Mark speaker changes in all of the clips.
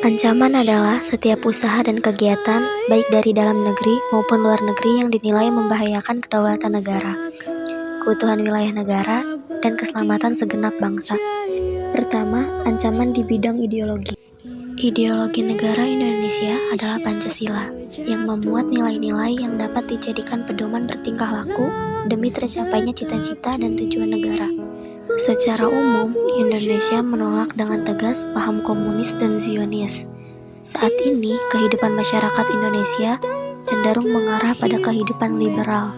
Speaker 1: Ancaman adalah setiap usaha dan kegiatan, baik dari dalam negeri maupun luar negeri yang dinilai membahayakan kedaulatan negara, keutuhan wilayah negara, dan keselamatan segenap bangsa. Pertama, ancaman di bidang ideologi. Ideologi negara Indonesia adalah Pancasila, yang memuat nilai-nilai yang dapat dijadikan pedoman bertingkah laku demi tercapainya cita-cita dan tujuan negara. Secara umum, Indonesia menolak dengan tegas paham komunis dan Zionis. Saat ini, kehidupan masyarakat Indonesia cenderung mengarah pada kehidupan liberal,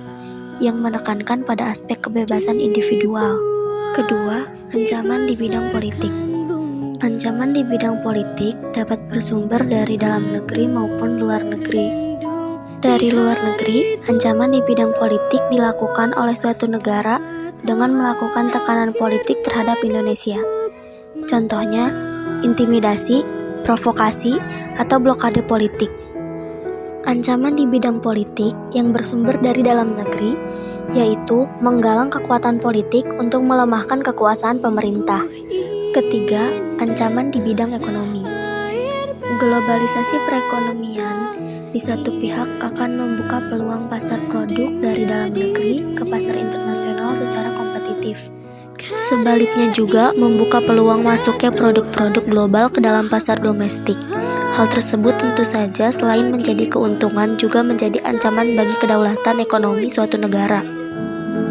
Speaker 1: yang menekankan pada aspek kebebasan individual. Kedua, ancaman di bidang politik. Ancaman di bidang politik dapat bersumber dari dalam negeri maupun luar negeri. Dari luar negeri, ancaman di bidang politik dilakukan oleh suatu negara dengan melakukan tekanan politik terhadap Indonesia. Contohnya, intimidasi, provokasi, atau blokade politik. Ancaman di bidang politik yang bersumber dari dalam negeri, yaitu menggalang kekuatan politik untuk melemahkan kekuasaan pemerintah. Ketiga, ancaman di bidang ekonomi. Globalisasi perekonomian di satu pihak akan membuka peluang pasar produk dari dalam negeri ke pasar internasional secara kompetitif. Sebaliknya juga membuka peluang masuknya produk-produk global ke dalam pasar domestik. Hal tersebut tentu saja selain menjadi keuntungan juga menjadi ancaman bagi kedaulatan ekonomi suatu negara.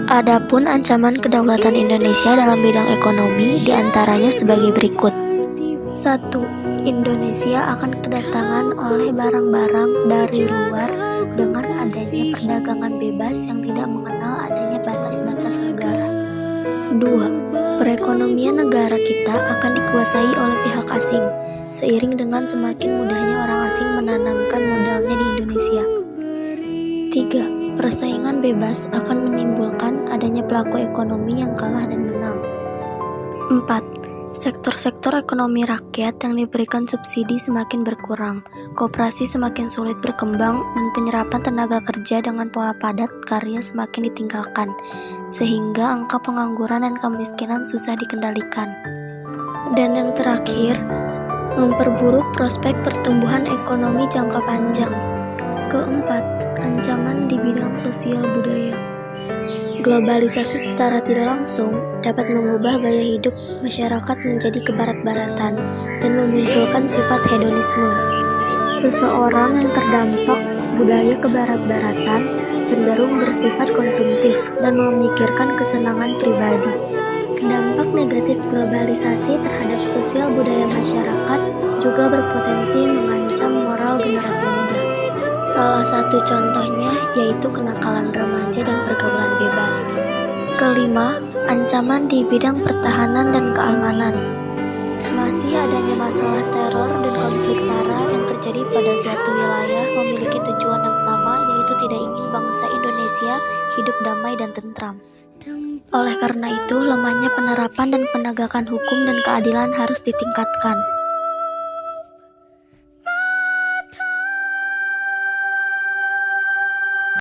Speaker 1: Adapun ancaman kedaulatan Indonesia dalam bidang ekonomi diantaranya sebagai berikut. 1. Indonesia akan kedatangan oleh barang-barang dari luar dengan adanya perdagangan bebas yang tidak mengenal adanya batas-batas negara. 2. Perekonomian negara kita akan dikuasai oleh pihak asing, seiring dengan semakin mudahnya orang asing menanamkan modalnya di Indonesia. 3. Persaingan bebas akan menimbulkan adanya pelaku ekonomi yang kalah dan menang. 4. Sektor-sektor ekonomi rakyat yang diberikan subsidi semakin berkurang, koperasi semakin sulit berkembang, dan penyerapan tenaga kerja dengan pola padat karya semakin ditinggalkan, sehingga angka pengangguran dan kemiskinan susah dikendalikan. Dan yang terakhir, memperburuk prospek pertumbuhan ekonomi jangka panjang. Keempat, ancaman di bidang sosial budaya. Globalisasi secara tidak langsung dapat mengubah gaya hidup masyarakat menjadi kebarat-baratan dan memunculkan sifat hedonisme. Seseorang yang terdampak budaya kebarat-baratan cenderung bersifat konsumtif dan memikirkan kesenangan pribadi. Dampak negatif globalisasi terhadap sosial budaya masyarakat juga berpotensi mengancam moral generasi muda. Salah satu contohnya yaitu kenakalan remaja dan pergaulan bebas. Kelima, ancaman di bidang pertahanan dan keamanan. Masih adanya masalah teror dan konflik SARA yang terjadi pada suatu wilayah memiliki tujuan yang sama, yaitu tidak ingin bangsa Indonesia hidup damai dan tentram. Oleh karena itu, lemahnya penerapan dan penegakan hukum dan keadilan harus ditingkatkan.